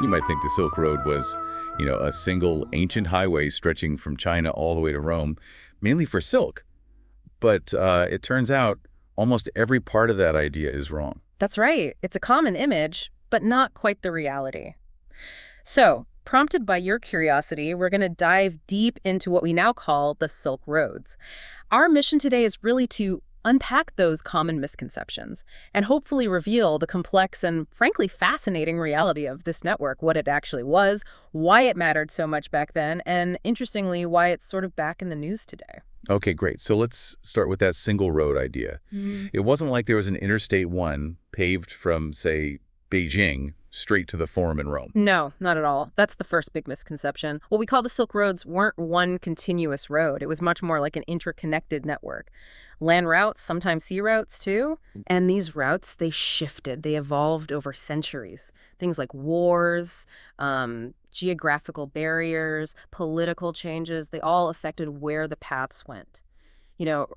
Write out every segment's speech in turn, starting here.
You might think the Silk Road was, a single ancient highway stretching from China all the way to Rome, mainly for silk. But it turns out almost every part of that idea is wrong. That's right. It's a common image, but not quite the reality. So, prompted by your curiosity, we're going to dive deep into what we now call the Silk Roads. Our mission today is really to unpack those common misconceptions and hopefully reveal the complex and frankly fascinating reality of this network, what it actually was, why it mattered so much back then, and interestingly, why it's sort of back in the news today. Okay, great. So let's start with that single road idea. It wasn't like there was an Interstate 1 paved from, say, Beijing straight to the Forum in Rome. No, not at all. That's the first big misconception. What we call the Silk Roads weren't one continuous road. It was much more like an interconnected network. Land routes, sometimes sea routes too. And these routes, they shifted. They evolved over centuries. Things like wars, geographical barriers, political changes, they all affected where the paths went.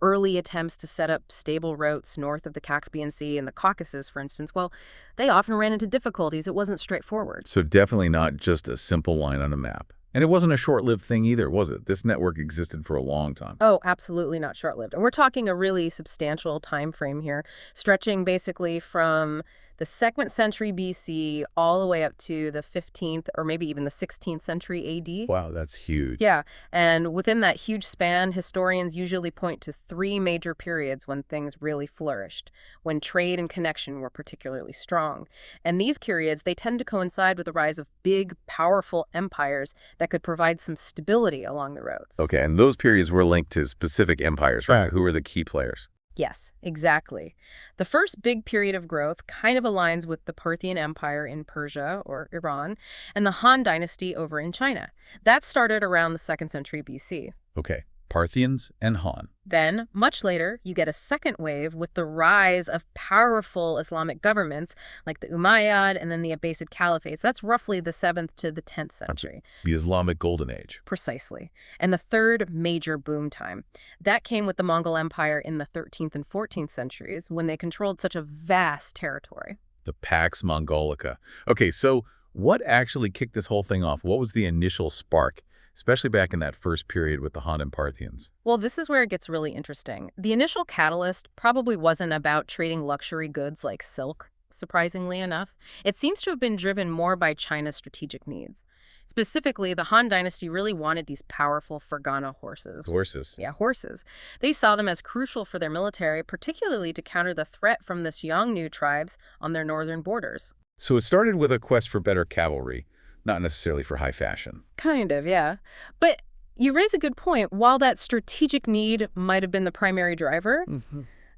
Early attempts to set up stable routes north of the Caspian Sea and the Caucasus, for instance, well, they often ran into difficulties. It wasn't straightforward. So definitely not just a simple line on a map. And it wasn't a short-lived thing either, was it? This network existed for a long time. Oh, absolutely not short-lived. And we're talking a really substantial time frame here, stretching basically from the 2nd century BC all the way up to the 15th or maybe even the 16th century AD. Wow, that's huge. Yeah, and within that huge span, historians usually point to 3 major periods when things really flourished, when trade and connection were particularly strong. And these periods, they tend to coincide with the rise of big, powerful empires that could provide some stability along the roads. Okay, and those periods were linked to specific empires, right? Who were the key players? Yes, exactly. The first big period of growth kind of aligns with the Parthian Empire in Persia or Iran and the Han Dynasty over in China. That started around the 2nd century BC. Okay, Parthians and Han. Then, much later, you get a second wave with the rise of powerful Islamic governments like the Umayyad and then the Abbasid Caliphates. That's roughly the 7th to the 10th century. The Islamic Golden Age. Precisely. And the third major boom time. That came with the Mongol Empire in the 13th and 14th centuries when they controlled such a vast territory. The Pax Mongolica. Okay, so what actually kicked this whole thing off? What was the initial spark? Especially back in that first period with the Han and Parthians. Well, this is where it gets really interesting. The initial catalyst probably wasn't about trading luxury goods like silk, surprisingly enough. It seems to have been driven more by China's strategic needs. Specifically, the Han Dynasty really wanted these powerful Fergana horses. Horses? Yeah, horses. They saw them as crucial for their military, particularly to counter the threat from the Xiongnu tribes on their northern borders. So it started with a quest for better cavalry. Not necessarily for high fashion. Kind of, yeah. But you raise a good point. While that strategic need might have been the primary driver,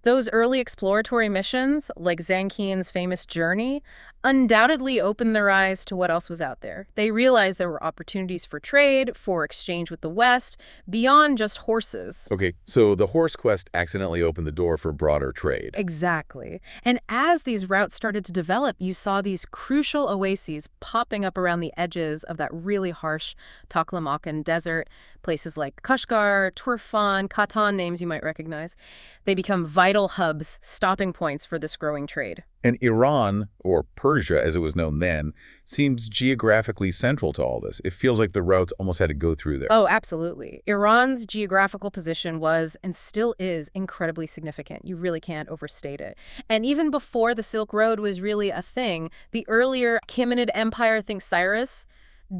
those early exploratory missions, like Zhang Qian's famous journey, undoubtedly opened their eyes to what else was out there. They realized there were opportunities for trade, for exchange with the West, beyond just horses. Okay, so the horse quest accidentally opened the door for broader trade. Exactly. And as these routes started to develop, you saw these crucial oases popping up around the edges of that really harsh Taklamakan desert, places like Kashgar, Turfan, Khatan, names you might recognize. They become vital hubs, stopping points for this growing trade. And Iran, or Persia as it was known then, seems geographically central to all this. It feels like the routes almost had to go through there. Oh, absolutely. Iran's geographical position was, and still is, incredibly significant. You really can't overstate it. And even before the Silk Road was really a thing, the earlier Achaemenid Empire, think Cyrus,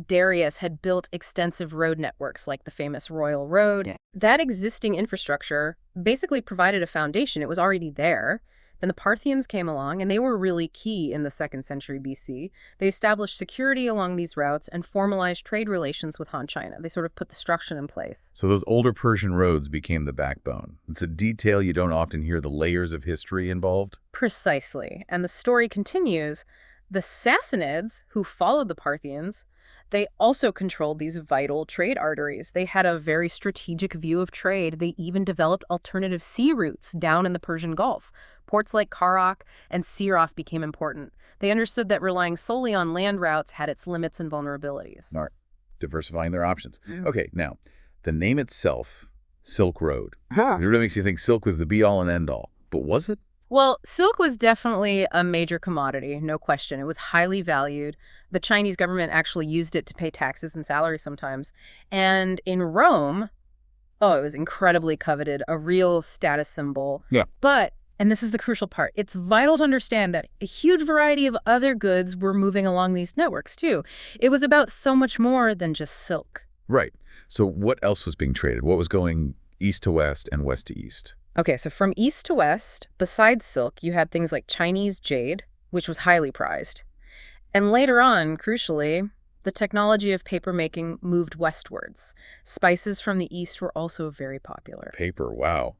Darius had built extensive road networks like the famous Royal Road. Yeah. That existing infrastructure basically provided a foundation. It was already there. Then the Parthians came along, and they were really key in the 2nd century BC. They established security along these routes and formalized trade relations with Han China. They sort of put the structure in place. So those older Persian roads became the backbone. It's a detail you don't often hear the layers of history involved. Precisely. And the story continues. The Sassanids, who followed the Parthians, they also controlled these vital trade arteries. They had a very strategic view of trade. They even developed alternative sea routes down in the Persian Gulf. Ports like Karak and Siraf became important. They understood that relying solely on land routes had its limits and vulnerabilities. Smart. Diversifying their options. Okay, now, the name itself, Silk Road. It really makes you think silk was the be-all and end-all. But was it? Well, silk was definitely a major commodity, no question. It was highly valued. The Chinese government actually used it to pay taxes and salaries sometimes. And in Rome, oh, it was incredibly coveted, a real status symbol. Yeah. But, and this is the crucial part, it's vital to understand that a huge variety of other goods were moving along these networks, too. It was about so much more than just silk. Right. So what else was being traded? What was going east to west and west to east? Okay, so from east to west, besides silk, you had things like Chinese jade, which was highly prized. And later on, crucially, the technology of paper making moved westwards. Spices from the east were also very popular. Paper, wow.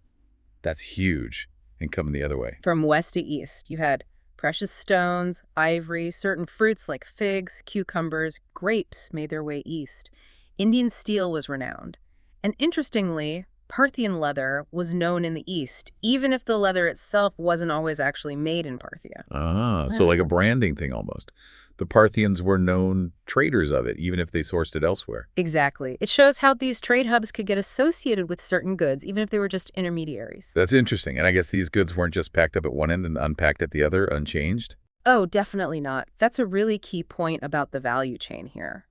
That's huge. And coming the other way. From west to east, you had precious stones, ivory, certain fruits like figs, cucumbers, grapes made their way east. Indian steel was renowned. And interestingly, Parthian leather was known in the East, even if the leather itself wasn't always actually made in Parthia. Ah, so like a branding thing almost. The Parthians were known traders of it, even if they sourced it elsewhere. Exactly. It shows how these trade hubs could get associated with certain goods, even if they were just intermediaries. That's interesting. And I guess these goods weren't just packed up at one end and unpacked at the other, unchanged? Oh, definitely not. That's a really key point about the value chain here.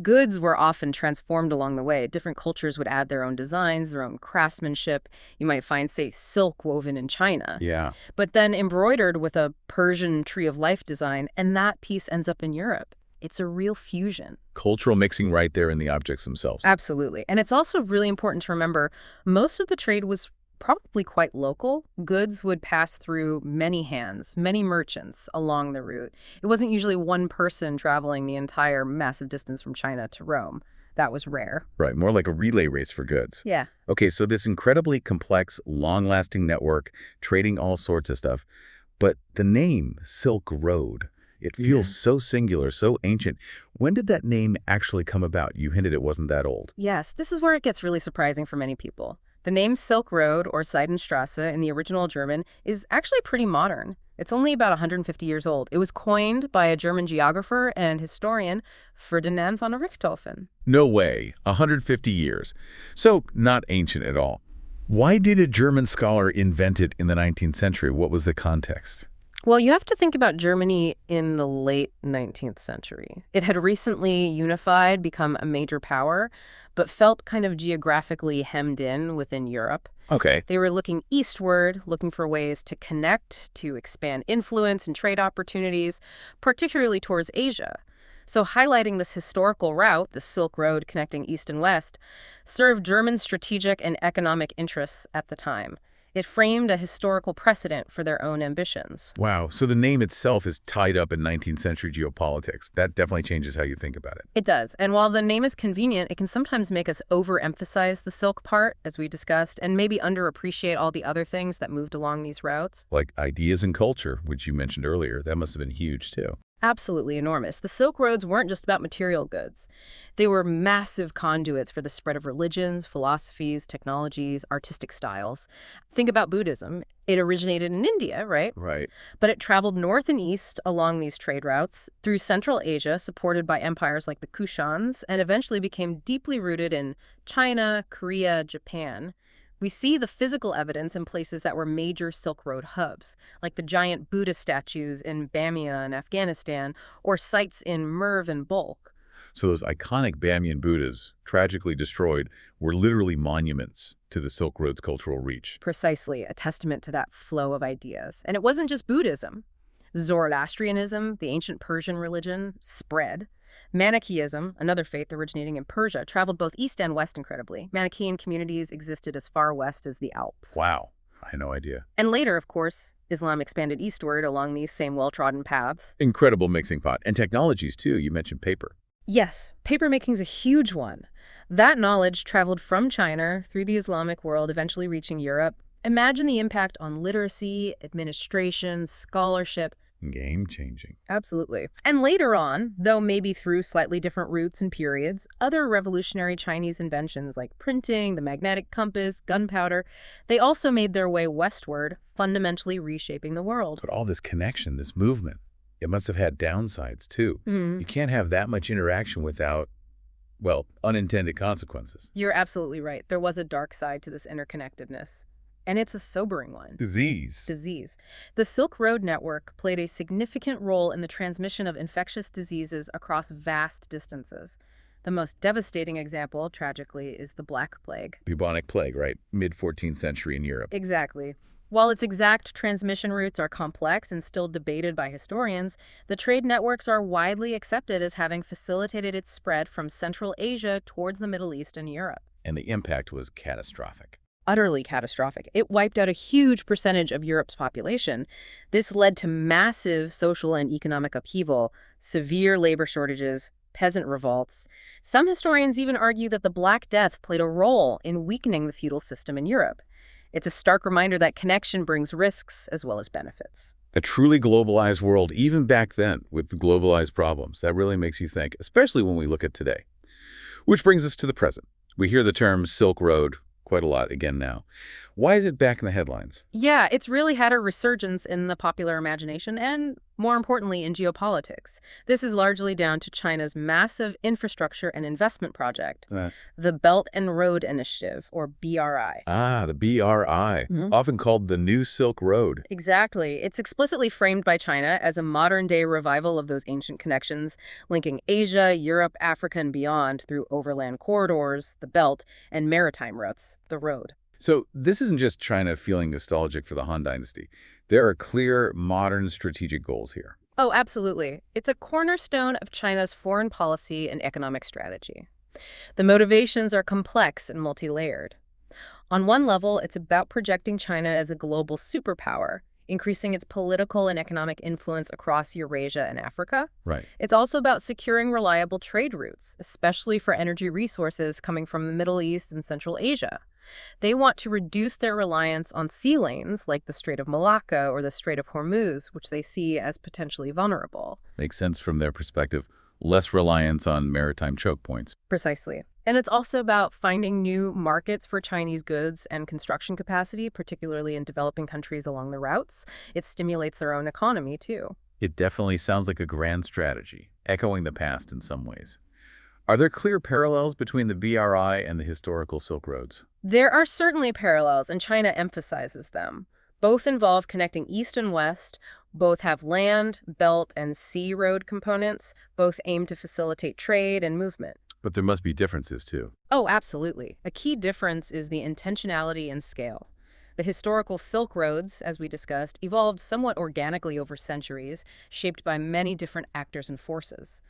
Goods were often transformed along the way. Different cultures would add their own designs, their own craftsmanship. You might find, say, silk woven in China, Yeah. but then embroidered with a Persian tree of life design, and that piece ends up in Europe. It's a real fusion. Cultural mixing right there in the objects themselves. Absolutely. And it's also really important to remember most of the trade was probably quite local. Goods would pass through many hands, many merchants along the route. It wasn't usually one person traveling the entire massive distance from China to Rome. That was rare. Right, more like a relay race for goods. Yeah. Okay, so this incredibly complex, long-lasting network, trading all sorts of stuff. But the name Silk Road, it feels so singular, so ancient. When did that name actually come about? You hinted it wasn't that old. Yes, this is where it gets really surprising for many people. The name Silk Road, or Seidenstrasse in the original German, is actually pretty modern. It's only about 150 years old. It was coined by a German geographer and historian, Ferdinand von Richthofen. No way, 150 years. So not ancient at all. Why did a German scholar invent it in the 19th century? What was the context? Well, you have to think about Germany in the late 19th century. It had recently unified, become a major power, but felt kind of geographically hemmed in within Europe. Okay. They were looking eastward, looking for ways to connect, to expand influence and trade opportunities, particularly towards Asia. So highlighting this historical route, the Silk Road connecting east and west, served German strategic and economic interests at the time. It framed a historical precedent for their own ambitions. Wow, so the name itself is tied up in 19th century geopolitics. That definitely changes how you think about it. It does. And while the name is convenient, it can sometimes make us overemphasize the silk part, as we discussed, and maybe underappreciate all the other things that moved along these routes. Like ideas and culture, which you mentioned earlier. That must have been huge, too. Absolutely enormous. The Silk Roads weren't just about material goods. They were massive conduits for the spread of religions, philosophies, technologies, artistic styles. Think about Buddhism. It originated in India, right? Right. But it traveled north and east along these trade routes through Central Asia, supported by empires like the Kushans, and eventually became deeply rooted in China, Korea, Japan. We see the physical evidence in places that were major Silk Road hubs, like the giant Buddha statues in Bamia in Afghanistan, or sites in Merv and Bulk. So those iconic Bamiyan Buddhas, tragically destroyed, were literally monuments to the Silk Road's cultural reach. Precisely, a testament to that flow of ideas. And it wasn't just Buddhism. Zoroastrianism, the ancient Persian religion, spread. Manichaeism, another faith originating in Persia, traveled both east and west incredibly. Manichaean communities existed as far west as the Alps. Wow, I had no idea. And later, of course, Islam expanded eastward along these same well-trodden paths. Incredible mixing pot. And technologies, too. You mentioned paper. Yes, papermaking's a huge one. That knowledge traveled from China through the Islamic world, eventually reaching Europe. Imagine the impact on literacy, administration, scholarship. Game-changing. Absolutely. And later on, though maybe through slightly different routes and periods, other revolutionary Chinese inventions like printing, the magnetic compass, gunpowder, they also made their way westward, fundamentally reshaping the world. But all this connection, this movement, it must have had downsides, too. You can't have that much interaction without, well, unintended consequences. You're absolutely right. There was a dark side to this interconnectedness. And it's a sobering one. Disease. Disease. The Silk Road network played a significant role in the transmission of infectious diseases across vast distances. The most devastating example, tragically, is the Black Plague. Bubonic plague, right? Mid-14th century in Europe. Exactly. While its exact transmission routes are complex and still debated by historians, the trade networks are widely accepted as having facilitated its spread from Central Asia towards the Middle East and Europe. And the impact was catastrophic. Utterly catastrophic. It wiped out a huge percentage of Europe's population. This led to massive social and economic upheaval, severe labor shortages, peasant revolts. Some historians even argue that the Black Death played a role in weakening the feudal system in Europe. It's a stark reminder that connection brings risks as well as benefits. A truly globalized world, even back then, with globalized problems. That really makes you think, especially when we look at today. Which brings us to the present. We hear the term Silk Road quite a lot again now. Why is it back in the headlines? Yeah, it's really had a resurgence in the popular imagination and, more importantly, in geopolitics. This is largely down to China's massive infrastructure and investment project, the Belt and Road Initiative, or BRI. Ah, the BRI, often called the New Silk Road. Exactly. It's explicitly framed by China as a modern-day revival of those ancient connections, linking Asia, Europe, Africa, and beyond through overland corridors, the Belt, and maritime routes, the Road. So this isn't just China feeling nostalgic for the Han Dynasty. There are clear, modern strategic goals here. Oh, absolutely. It's a cornerstone of China's foreign policy and economic strategy. The motivations are complex and multi-layered. On one level, it's about projecting China as a global superpower, increasing its political and economic influence across Eurasia and Africa. Right. It's also about securing reliable trade routes, especially for energy resources coming from the Middle East and Central Asia. They want to reduce their reliance on sea lanes like the Strait of Malacca or the Strait of Hormuz, which they see as potentially vulnerable. Makes sense from their perspective. Less reliance on maritime choke points. Precisely. And it's also about finding new markets for Chinese goods and construction capacity, particularly in developing countries along the routes. It stimulates their own economy, too. It definitely sounds like a grand strategy, echoing the past in some ways. Are there clear parallels between the BRI and the historical Silk Roads? There are certainly parallels, and China emphasizes them. Both involve connecting east and west. Both have land, belt, and sea road components. Both aim to facilitate trade and movement. But there must be differences, too. Oh, absolutely. A key difference is the intentionality and scale. The historical Silk Roads, as we discussed, evolved somewhat organically over centuries, shaped by many different actors and forces.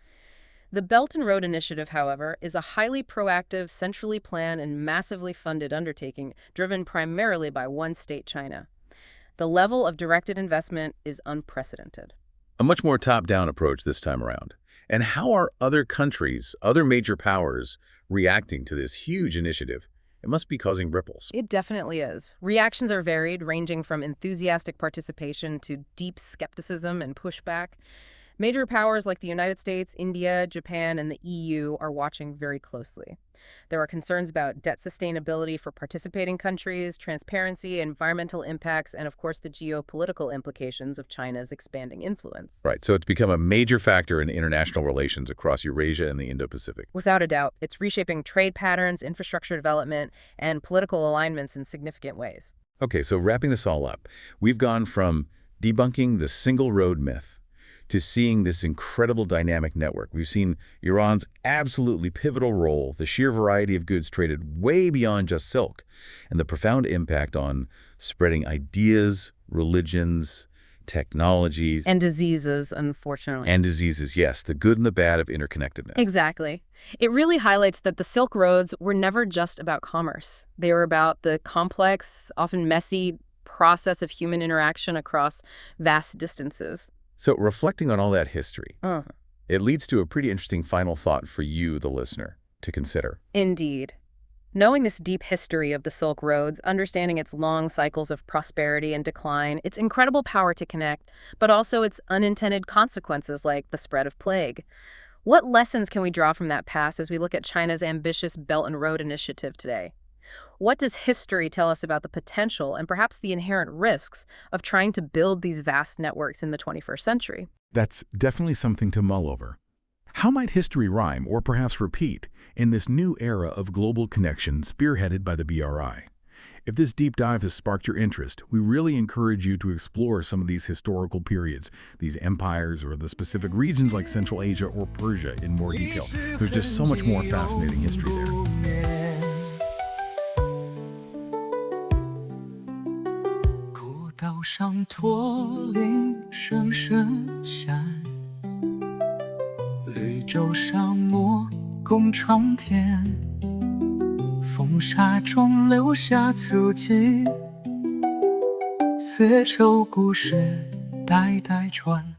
The Belt and Road Initiative, however, is a highly proactive, centrally planned, and massively funded undertaking driven primarily by one state, China. The level of directed investment is unprecedented. A much more top-down approach this time around. And how are other countries, other major powers, reacting to this huge initiative? It must be causing ripples. It definitely is. Reactions are varied, ranging from enthusiastic participation to deep skepticism and pushback. Major powers like the United States, India, Japan, and the EU are watching very closely. There are concerns about debt sustainability for participating countries, transparency, environmental impacts, and of course the geopolitical implications of China's expanding influence. Right, so it's become a major factor in international relations across Eurasia and the Indo-Pacific. Without a doubt, it's reshaping trade patterns, infrastructure development, and political alignments in significant ways. Okay, so wrapping this all up, we've gone from debunking the single road myth to seeing this incredible dynamic network. We've seen Iran's absolutely pivotal role, the sheer variety of goods traded way beyond just silk, and the profound impact on spreading ideas, religions, technologies. And diseases, unfortunately. And diseases, yes, the good and the bad of interconnectedness. Exactly. It really highlights that the Silk Roads were never just about commerce. They were about the complex, often messy process of human interaction across vast distances. So reflecting on all that history, it leads to a pretty interesting final thought for you, the listener, to consider. Indeed. Knowing this deep history of the Silk Roads, understanding its long cycles of prosperity and decline, its incredible power to connect, but also its unintended consequences like the spread of plague. What lessons can we draw from that past as we look at China's ambitious Belt and Road Initiative today? What does history tell us about the potential and perhaps the inherent risks of trying to build these vast networks in the 21st century? That's definitely something to mull over. How might history rhyme or perhaps repeat in this new era of global connection spearheaded by the BRI? If this deep dive has sparked your interest, we really encourage you to explore some of these historical periods, these empires, or the specific regions like Central Asia or Persia in more detail. There's just so much more fascinating history there.古道上驼铃声声响，绿洲上莫共长天，风沙中留下足迹，丝绸故事代代传。